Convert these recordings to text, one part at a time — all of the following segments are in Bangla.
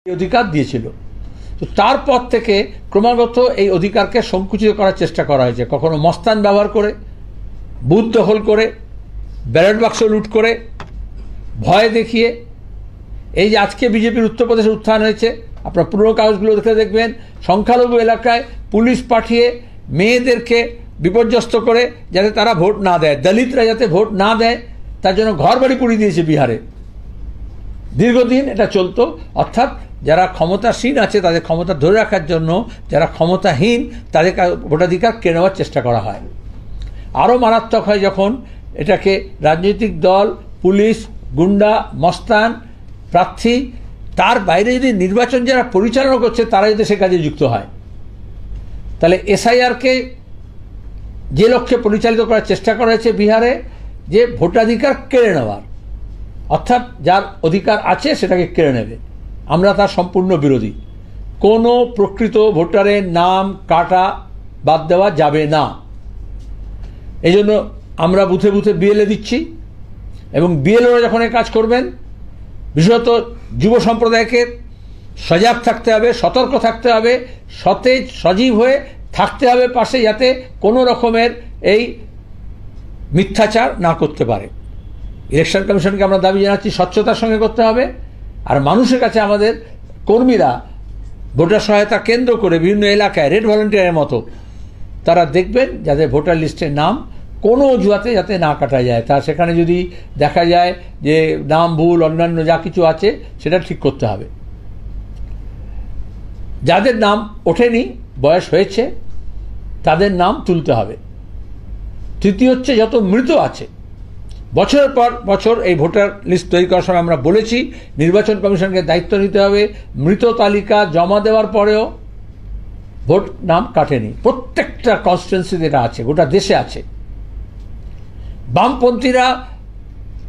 অধিকার দিয়েছিল। তো তারপর থেকে ক্রমাগত এই অধিকারকে সংকুচিত করার চেষ্টা করা হয়েছে, কখনো মস্তান ব্যবহার করে, বুথ দখল করে, ব্যালট বাক্স লুট করে, ভয় দেখিয়ে। এই যে আজকে বিজেপির উত্তরপ্রদেশে উত্থান হয়েছে, আপনার পুরনো কাগজগুলো দেখে দেখবেন, সংখ্যালঘু এলাকায় পুলিশ পাঠিয়ে মেয়েদেরকে বিপর্যস্ত করে যাতে তারা ভোট না দেয়, দলিতরা যাতে ভোট না দেয়, তার জন্য ঘর বাড়ি পুড়িয়ে দিয়েছে বিহারে। দীর্ঘদিন এটা চলতো। অর্থাৎ যারা ক্ষমতাসীন আছে তাদের ক্ষমতা ধরে রাখার জন্য যারা ক্ষমতাহীন তাদের ভোটাধিকার কেড়ে নেওয়ার চেষ্টা করা হয়। আরও মারাত্মক হয় যখন এটাকে রাজনৈতিক দল, পুলিশ, গুন্ডা, মস্তান, প্রার্থী, তার বাইরে যদি নির্বাচন যারা পরিচালনা করছে তারা যদি সে কাজে যুক্ত হয়, তাহলে এসআইআরকে যে লক্ষ্যে পরিচালিত করার চেষ্টা করা হয়েছে বিহারে, যে ভোটাধিকার কেড়ে নেওয়ার, অর্থাৎ যার অধিকার আছে সেটাকে কেড়ে নেবে। আমরা তার সম্পূর্ণ বিরোধী। কোনো প্রকৃত ভোটারের নাম কাটা বাদ দেওয়া যাবে না। এই জন্য আমরা বুথে বুথে বিএলএ দিচ্ছি, এবং বিএলওরা যখন এই কাজ করবেন, বিশেষত যুব সম্প্রদায়কে সজাগ থাকতে হবে, সতর্ক থাকতে হবে, সতেজ সজীব হয়ে থাকতে হবে পাশে, যাতে কোনো রকমের এই মিথ্যাচার না করতে পারে। ইলেকশন কমিশনকে আমরা দাবি জানাচ্ছি স্বচ্ছতার সঙ্গে করতে হবে। আর মানুষের কাছে আমাদের কর্মীরা ভোটার সহায়তা কেন্দ্র করে বিভিন্ন এলাকায় রেড ভলেন্টিয়ারের মতো তারা দেখবেন যাতে ভোটার লিস্টের নাম কোনো অজুহাতে যাতে না কাটা যায়। তা সেখানে যদি দেখা যায় যে নাম ভুল, অন্যান্য যা কিছু আছে সেটা ঠিক করতে হবে। যাদের নাম ওঠেনি, বয়স হয়েছে, তাদের নাম তুলতে হবে। তৃতীয় হচ্ছে, যত মৃত আছে, বছরের পর বছর এই ভোটার লিস্ট তৈরি করার সময় আমরা বলেছি নির্বাচন কমিশনকে দায়িত্ব নিতে হবে। মৃত তালিকা জমা দেওয়ার পরেও ভোট নাম কাটেনি, প্রত্যেকটা কনস্টিটুয়েন্সিতে এটা আছে, গোটা দেশে আছে। বামপন্থীরা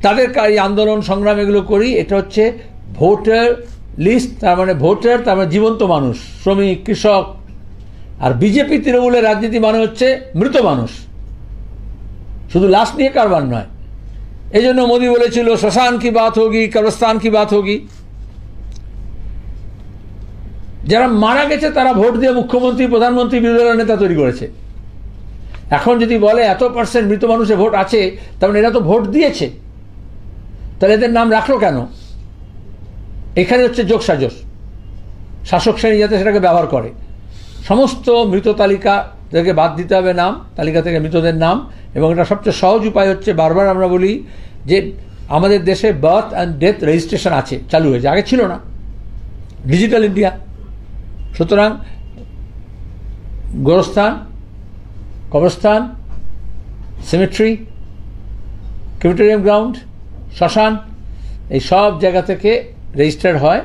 তাদের এই আন্দোলন সংগ্রাম এগুলো করি, এটা হচ্ছে ভোটার লিস্ট, তার মানে ভোটার, তার মানে জীবন্ত মানুষ, শ্রমিক, কৃষক। আর বিজেপি তৃণমূলের রাজনীতি মানে হচ্ছে মৃত মানুষ, শুধু লাশ নিয়ে কারবার নয়। এই জন্য মোদি বলেছিল শ্মশান কি বাত হোগি, কবরস্থান কি বাত হোগি। যারা মারা গেছে তারা ভোট দিয়ে মুখ্যমন্ত্রী, প্রধানমন্ত্রী, বিরোধী দলের নেতা তৈরি করেছে। এখন যদি বলে এত % মৃত মানুষের ভোট আছে, তার মানে এরা তো ভোট দিয়েছে, তাহলে এদের নাম রাখলো কেন? এখানে হচ্ছে যোগসাজশ, শাসক শ্রেণী যাতে সেটাকে ব্যবহার করে। সমস্ত মৃত তালিকা থেকে বাদ দিতে হবে নাম, তালিকা থেকে মৃতদের নাম। এবং এটা সবচেয়ে সহজ উপায় হচ্ছে, বারবার আমরা বলি যে আমাদের দেশে বার্থ অ্যান্ড ডেথ রেজিস্ট্রেশন আছে, চালু হয়েছে, আগে ছিল না, ডিজিটাল ইন্ডিয়া। সুতরাং গোরস্থান, কবরস্থান, সিমেট্রি, ক্রিমেটোরিয়াম গ্রাউন্ড, শ্মশান, এই সব জায়গা থেকে রেজিস্টার্ড হয়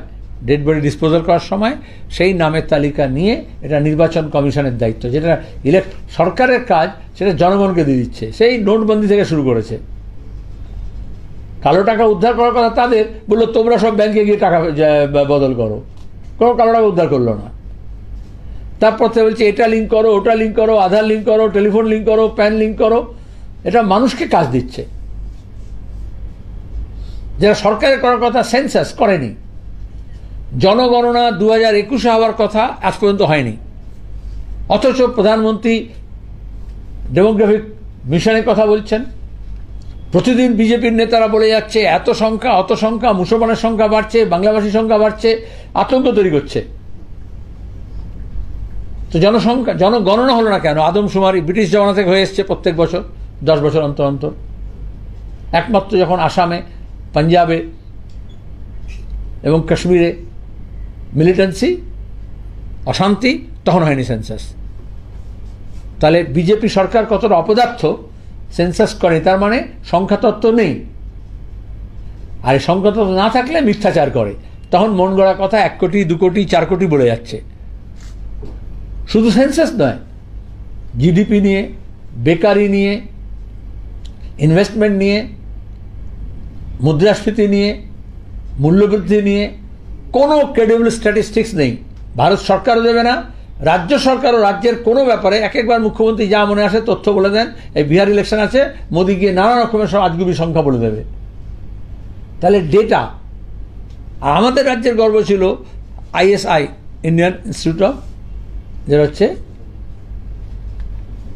ডেড বডি ডিসপোজাল করার সময়। সেই নামের তালিকা নিয়ে এটা নির্বাচন কমিশনের দায়িত্ব, যেটা সরকারের কাজ সেটা জনগণকে দিয়ে দিচ্ছে। সেই নোটবন্দি থেকে শুরু করেছে। কালো টাকা উদ্ধার করার কথা তাদের, বললো তোমরা সব ব্যাংকে গিয়ে টাকা বদল করো, কোনো কালো টাকা উদ্ধার করলো না। তারপর থেকে বলছে এটা লিঙ্ক করো, ওটা লিঙ্ক করো, আধার লিঙ্ক করো, টেলিফোন লিঙ্ক করো, প্যান লিঙ্ক করো। এটা মানুষকে কাজ দিচ্ছে, যারা সরকারের করার কথা সেন্সাস করেনি। জনগণনা 2021 হওয়ার কথা আজ পর্যন্ত হয়নি, অথচ প্রধানমন্ত্রী ডেমোগ্রাফিক মিশনের কথা বলছেন। প্রতিদিন বিজেপির নেতারা বলে যাচ্ছে এত সংখ্যা, অত সংখ্যা, মুসলমানের সংখ্যা বাড়ছে, বাংলাভাষীর সংখ্যা বাড়ছে, আতঙ্ক তৈরি করছে। তো জনগণনা হলো না কেন? আদমশুমারি ব্রিটিশ জমানা থেকে হয়ে এসছে প্রত্যেক বছর, 10 বছর অন্তর অন্তর। একমাত্র যখন আসামে, পাঞ্জাবে এবং কাশ্মীরে মিলিটেন্সি, অশান্তি, তখন হয়নি সেন্সাস। তাহলে বিজেপি সরকার কতটা অপদার্থ, সেন্সাস করে, তার মানে সংখ্যাতত্ত্ব নেই। আর এই সংখ্যাতত্ত্ব না থাকলে মিথ্যাচার করে, তখন মন গড়া কথা 1 কোটি, 2 কোটি, 4 কোটি বলে যাচ্ছে। শুধু সেন্সাস নয়, জিডিপি নিয়ে, বেকারি নিয়ে, ইনভেস্টমেন্ট নিয়ে, মুদ্রাস্ফীতি নিয়ে, মূল্যবৃদ্ধি নিয়ে কোনো ক্রেডিবল স্ট্যাটিস্টিক্স নেই। ভারত সরকারও দেবে না, রাজ্য সরকারও রাজ্যের কোনো ব্যাপারে এক একবার মুখ্যমন্ত্রী যা মনে আসে তথ্য বলে দেন। এই বিহার ইলেকশন আছে, মোদি গিয়ে নানা রকমের সব আজগুবি সংখ্যা বলে দেবে। তাহলে ডেটা। আর আমাদের রাজ্যের গর্ব ছিল আইএসআই, ইন্ডিয়ান ইনস্টিটিউট অফ, যেটা হচ্ছে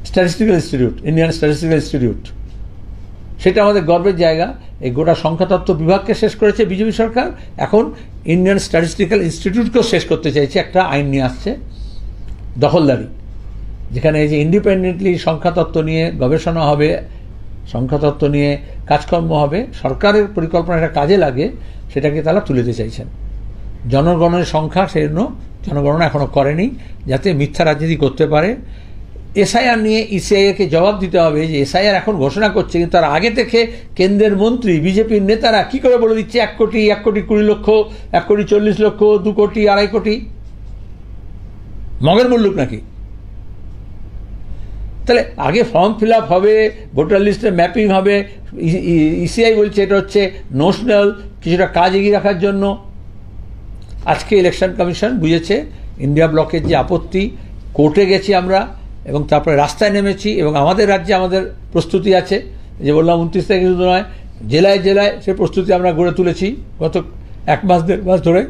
statistical institute, Indian statistical institute, সেটা আমাদের গর্বের জায়গা। এই গোটা সংখ্যাতত্ত্ব বিভাগকে শেষ করেছে বিজেপি সরকার, এখন ইন্ডিয়ান স্ট্যাটিস্টিক্যাল ইনস্টিটিউটকেও শেষ করতে চাইছে, একটা আইন নিয়ে আসছে দখলদারি, যেখানে এই যে ইন্ডিপেন্ডেন্টলি সংখ্যাতত্ত্ব নিয়ে গবেষণা হবে, সংখ্যাতত্ত্ব নিয়ে কাজকর্ম হবে, সরকারের পরিকল্পনাটা কাজে লাগে, সেটাকে তারা তুলে দিতে চাইছেন। জনগণের সংখ্যা সেজন্য জনগণনা এখনও করেনি, যাতে মিথ্যা রাজনীতি করতে পারে। এসআইআর নিয়ে ইসিআইকে জবাব দিতে হবে যে এসআইআর এখন ঘোষণা করছে, কিন্তু তার আগে থেকে কেন্দ্রের মন্ত্রী, বিজেপির নেতারা কি করে বলে দিচ্ছে 1 কোটি, 1 কোটি 20 লক্ষ, 1 কোটি 40 লক্ষ, 2 কোটি, 2.5 কোটি, মগের মুল্লুক নাকি? তাহলে আগে ফর্ম ফিল আপ হবে, ভোটার লিস্টে ম্যাপিং হবে, ইসিআই বলছে এটা হচ্ছে নোশনাল কিছুটা কাজ এগিয়ে রাখার জন্য। আজকে ইলেকশন কমিশন বুঝেছে ইন্ডিয়া ব্লকের যে আপত্তি, কোর্টে গেছি আমরা এবং তারপরে রাস্তায় নেমেছি, এবং আমাদের রাজ্যে আমাদের প্রস্তুতি আছে, যে বললাম 29 তারিখে শুধু নয়, জেলায় জেলায় সে প্রস্তুতি আমরা গড়ে তুলেছি গত 1 মাস 1.5 মাস ধরে।